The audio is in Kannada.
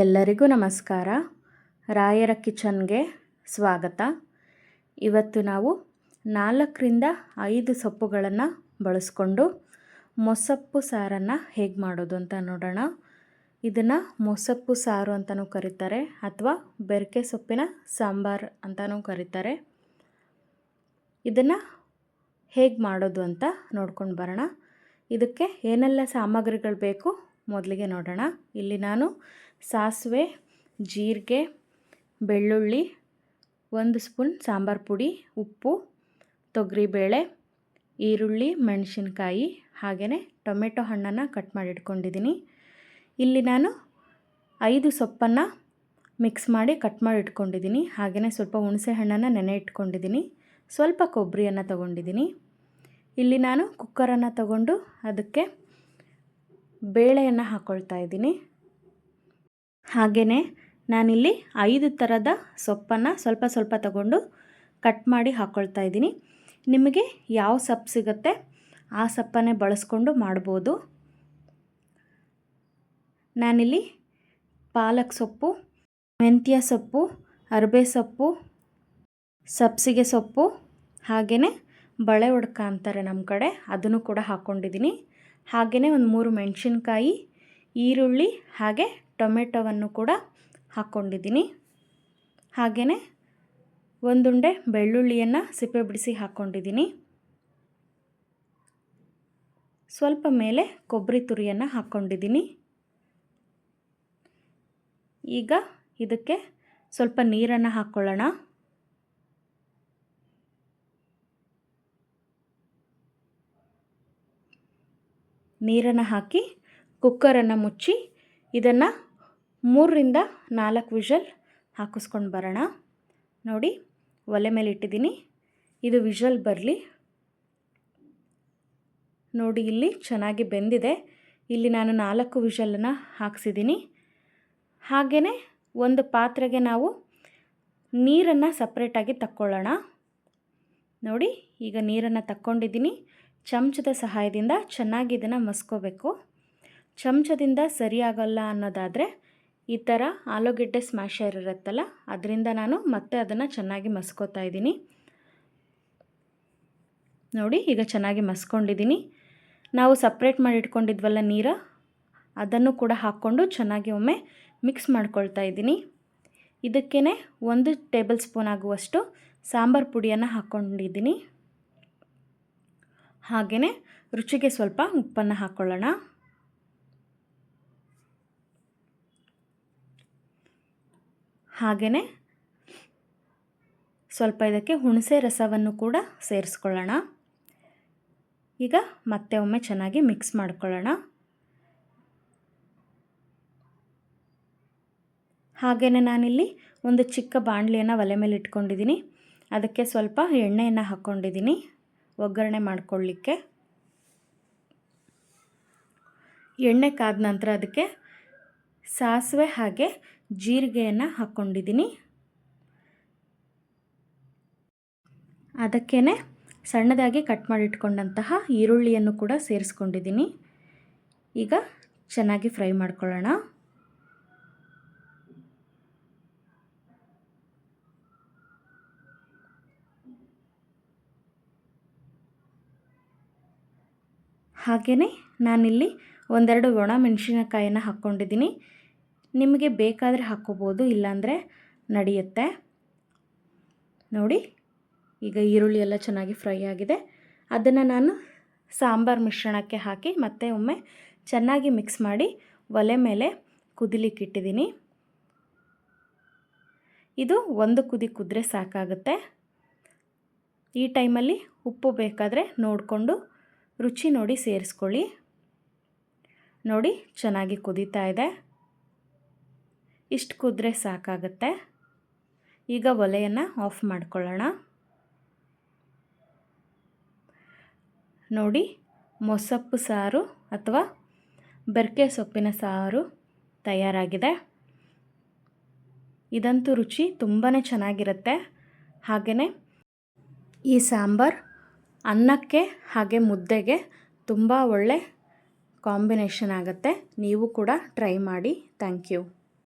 ಎಲ್ಲರಿಗೂ ನಮಸ್ಕಾರ. ರಾಯರ ಕಿಚನ್ಗೆ ಸ್ವಾಗತ. ಇವತ್ತು ನಾವು 4ರಿಂದ 5 ಸೊಪ್ಪುಗಳನ್ನು ಬಳಸ್ಕೊಂಡು ಮೊಸಪ್ಪು ಸಾರನ್ನು ಹೇಗೆ ಮಾಡೋದು ಅಂತ ನೋಡೋಣ. ಇದನ್ನು ಮೊಸಪ್ಪು ಸಾರು ಅಂತಲೂ ಕರೀತಾರೆ ಅಥವಾ ಬೆರಕೆ ಸೊಪ್ಪಿನ ಸಾಂಬಾರು ಅಂತಲೂ ಕರೀತಾರೆ. ಇದನ್ನು ಹೇಗೆ ಮಾಡೋದು ಅಂತ ನೋಡ್ಕೊಂಡು ಬರೋಣ. ಇದಕ್ಕೆ ಏನೆಲ್ಲ ಸಾಮಗ್ರಿಗಳು ಬೇಕು ಮೊದಲಿಗೆ ನೋಡೋಣ. ಇಲ್ಲಿ ನಾನು ಸಾಸಿವೆ, ಜೀರಿಗೆ, ಬೆಳ್ಳುಳ್ಳಿ, 1 ಸ್ಪೂನ್ ಸಾಂಬಾರು ಪುಡಿ, ಉಪ್ಪು, ತೊಗರಿಬೇಳೆ, ಈರುಳ್ಳಿ, ಮೆಣಸಿನ್ಕಾಯಿ, ಹಾಗೆಯೇ ಟೊಮೆಟೊ ಹಣ್ಣನ್ನು ಕಟ್ ಮಾಡಿ ಇಟ್ಕೊಂಡಿದ್ದೀನಿ. ಇಲ್ಲಿ ನಾನು 5 ಸೊಪ್ಪನ್ನು ಮಿಕ್ಸ್ ಮಾಡಿ ಕಟ್ ಮಾಡಿ ಇಟ್ಕೊಂಡಿದ್ದೀನಿ. ಹಾಗೆಯೇ ಸ್ವಲ್ಪ ಹುಣಸೆ ಹಣ್ಣನ್ನು ನೆನೆ ಇಟ್ಕೊಂಡಿದ್ದೀನಿ. ಸ್ವಲ್ಪ ಕೊಬ್ಬರಿಯನ್ನು ತೊಗೊಂಡಿದ್ದೀನಿ. ಇಲ್ಲಿ ನಾನು ಕುಕ್ಕರನ್ನು ತಗೊಂಡು ಅದಕ್ಕೆ ಬೇಳೆಯನ್ನು ಹಾಕ್ಕೊಳ್ತಾ ಇದ್ದೀನಿ. ಹಾಗೆಯೇ ನಾನಿಲ್ಲಿ 5 ಥರದ ಸೊಪ್ಪನ್ನು ಸ್ವಲ್ಪ ಸ್ವಲ್ಪ ತಗೊಂಡು ಕಟ್ ಮಾಡಿ ಹಾಕ್ಕೊಳ್ತಾ ಇದ್ದೀನಿ. ನಿಮಗೆ ಯಾವ ಸೊಪ್ಪು ಸಿಗುತ್ತೆ ಆ ಸೊಪ್ಪನ್ನೇ ಬಳಸ್ಕೊಂಡು ಮಾಡ್ಬೋದು. ನಾನಿಲ್ಲಿ ಪಾಲಕ್ ಸೊಪ್ಪು, ಮೆಂತ್ಯ ಸೊಪ್ಪು, ಅರಬೆ ಸೊಪ್ಪು, ಸಬ್ಸಿಗೆ ಸೊಪ್ಪು, ಹಾಗೆಯೇ ಬಳೆ ಒಡ್ಕ ಅಂತಾರೆ ನಮ್ಮ ಕಡೆ, ಅದನ್ನು ಕೂಡ ಹಾಕ್ಕೊಂಡಿದ್ದೀನಿ. ಹಾಗೆಯೇ ಒಂದು 3 ಮೆಣಸಿನ್ಕಾಯಿ, ಈರುಳ್ಳಿ ಹಾಗೆ ಟೊಮೆಟೊವನ್ನು ಕೂಡ ಹಾಕ್ಕೊಂಡಿದ್ದೀನಿ. ಹಾಗೆಯೇ ಒಂದುಂಡೆ ಬೆಳ್ಳುಳ್ಳಿಯನ್ನು ಸಿಪ್ಪೆ ಬಿಡಿಸಿ ಹಾಕ್ಕೊಂಡಿದ್ದೀನಿ. ಸ್ವಲ್ಪ ಮೇಲೆ ಕೊಬ್ಬರಿ ತುರಿಯನ್ನು ಹಾಕ್ಕೊಂಡಿದ್ದೀನಿ. ಈಗ ಇದಕ್ಕೆ ಸ್ವಲ್ಪ ನೀರನ್ನು ಹಾಕ್ಕೊಳ್ಳೋಣ. ನೀರನ್ನು ಹಾಕಿ ಕುಕ್ಕರನ್ನು ಮುಚ್ಚಿ ಇದನ್ನು 3ರಿಂದ 4 ವಿಷಲ್ ಹಾಕಿಸ್ಕೊಂಡು ಬರೋಣ. ನೋಡಿ, ಒಲೆ ಮೇಲೆ ಇಟ್ಟಿದ್ದೀನಿ. ಇದು ವಿಷಲ್ ಬರಲಿ. ನೋಡಿ, ಇಲ್ಲಿ ಚೆನ್ನಾಗಿ ಬೆಂದಿದೆ. ಇಲ್ಲಿ ನಾನು 4 ವಿಷಲನ್ನು ಹಾಕ್ಸಿದ್ದೀನಿ. ಹಾಗೆಯೇ ಒಂದು ಪಾತ್ರೆಗೆ ನಾವು ನೀರನ್ನು ಸಪ್ರೇಟಾಗಿ ತಕ್ಕೊಳ್ಳೋಣ. ನೋಡಿ, ಈಗ ನೀರನ್ನು ತಕ್ಕೊಂಡಿದ್ದೀನಿ. ಚಮಚದ ಸಹಾಯದಿಂದ ಚೆನ್ನಾಗಿ ಇದನ್ನು ಮಸ್ಕೋಬೇಕು. ಚಮಚದಿಂದ ಸರಿಯಾಗಲ್ಲ ಅನ್ನೋದಾದರೆ ಈ ಥರ ಆಲೂಗೆಡ್ಡೆ ಸ್ಮ್ಯಾಶರ್ ಇರುತ್ತಲ್ಲ, ಅದರಿಂದ ನಾನು ಮತ್ತೆ ಅದನ್ನು ಚೆನ್ನಾಗಿ ಮಸ್ಕೋತಾ ಇದ್ದೀನಿ. ನೋಡಿ, ಈಗ ಚೆನ್ನಾಗಿ ಮಸ್ಕೊಂಡಿದ್ದೀನಿ. ನಾವು ಸಪ್ರೇಟ್ ಮಾಡಿ ಇಟ್ಕೊಂಡಿದ್ವಲ್ಲ ನೀರು, ಅದನ್ನು ಕೂಡ ಹಾಕ್ಕೊಂಡು ಚೆನ್ನಾಗಿ ಒಮ್ಮೆ ಮಿಕ್ಸ್ ಮಾಡ್ಕೊಳ್ತಾ ಇದ್ದೀನಿ. ಇದಕ್ಕೇ 1 ಟೇಬಲ್ ಸ್ಪೂನ್ ಆಗುವಷ್ಟು ಸಾಂಬಾರು ಪುಡಿಯನ್ನು ಹಾಕ್ಕೊಂಡಿದ್ದೀನಿ. ಹಾಗೆಯೇ ರುಚಿಗೆ ಸ್ವಲ್ಪ ಉಪ್ಪನ್ನು ಹಾಕ್ಕೊಳ್ಳೋಣ. ಹಾಗೆಯೇ ಸ್ವಲ್ಪ ಇದಕ್ಕೆ ಹುಣಸೆ ರಸವನ್ನು ಕೂಡ ಸೇರಿಸ್ಕೊಳ್ಳೋಣ. ಈಗ ಮತ್ತೆ ಒಮ್ಮೆ ಚೆನ್ನಾಗಿ ಮಿಕ್ಸ್ ಮಾಡ್ಕೊಳ್ಳೋಣ. ಹಾಗೆಯೇ ನಾನಿಲ್ಲಿ ಒಂದು ಚಿಕ್ಕ ಬಾಣಲಿಯನ್ನು ಒಲೆ ಮೇಲೆ ಇಟ್ಕೊಂಡಿದ್ದೀನಿ. ಅದಕ್ಕೆ ಸ್ವಲ್ಪ ಎಣ್ಣೆಯನ್ನು ಹಾಕ್ಕೊಂಡಿದ್ದೀನಿ ಒಗ್ಗರಣೆ ಮಾಡ್ಕೊಳ್ಳಿಕ್ಕೆ. ಎಣ್ಣೆ ಕಾದ ನಂತರ ಅದಕ್ಕೆ ಸಾಸಿವೆ ಹಾಗೆ ಜೀರಿಗೆಯನ್ನು ಹಾಕ್ಕೊಂಡಿದ್ದೀನಿ. ಅದಕ್ಕೇ ಸಣ್ಣದಾಗಿ ಕಟ್ ಮಾಡಿ ಇಟ್ಕೊಂಡಂತಹ ಈರುಳ್ಳಿಯನ್ನು ಕೂಡ ಸೇರಿಸ್ಕೊಂಡಿದ್ದೀನಿ. ಈಗ ಚೆನ್ನಾಗಿ ಫ್ರೈ ಮಾಡ್ಕೊಳ್ಳೋಣ. ಹಾಗೆಯೇ ನಾನಿಲ್ಲಿ 1-2 ಒಣ ಮೆಣಸಿನಕಾಯನ್ನು ಹಾಕ್ಕೊಂಡಿದ್ದೀನಿ. ನಿಮಗೆ ಬೇಕಾದರೆ ಹಾಕ್ಕೋಬೋದು, ಇಲ್ಲಾಂದರೆ ನಡೆಯುತ್ತೆ. ನೋಡಿ, ಈಗ ಈರುಳ್ಳಿ ಎಲ್ಲ ಚೆನ್ನಾಗಿ ಫ್ರೈ ಆಗಿದೆ. ಅದನ್ನು ನಾನು ಸಾಂಬಾರು ಮಿಶ್ರಣಕ್ಕೆ ಹಾಕಿ ಮತ್ತೆ ಒಮ್ಮೆ ಚೆನ್ನಾಗಿ ಮಿಕ್ಸ್ ಮಾಡಿ ಒಲೆ ಮೇಲೆ ಕುದಿಲಿಕ್ಕಿಟ್ಟಿದ್ದೀನಿ. ಇದು 1 ಕುದಿ ಕುದ್ರೆ ಸಾಕಾಗುತ್ತೆ. ಈ ಟೈಮಲ್ಲಿ ಉಪ್ಪು ಬೇಕಾದರೆ ನೋಡಿಕೊಂಡು ರುಚಿ ನೋಡಿ ಸೇರಿಸ್ಕೊಳ್ಳಿ. ನೋಡಿ, ಚೆನ್ನಾಗಿ ಕುದೀತಾ ಇದೆ. ಇಷ್ಟು ಕುದ್ರೆ ಸಾಕಾಗುತ್ತೆ. ಈಗ ಒಲೆಯನ್ನು ಆಫ್ ಮಾಡ್ಕೊಳ್ಳೋಣ. ನೋಡಿ, ಮೊಸಪ್ಪು ಸಾರು ಅಥವಾ ಬೆರಕೆ ಸೊಪ್ಪಿನ ಸಾರು ತಯಾರಾಗಿದೆ. ಇದಂತೂ ರುಚಿ ತುಂಬಾ ಚೆನ್ನಾಗಿರುತ್ತೆ. ಹಾಗೆಯೇ ಈ ಸಾಂಬಾರು ಅನ್ನಕ್ಕೆ ಹಾಗೆ ಮುದ್ದೆಗೆ ತುಂಬ ಒಳ್ಳೆ ಕಾಂಬಿನೇಷನ್ ಆಗುತ್ತೆ. ನೀವು ಕೂಡ ಟ್ರೈ ಮಾಡಿ. Thank you.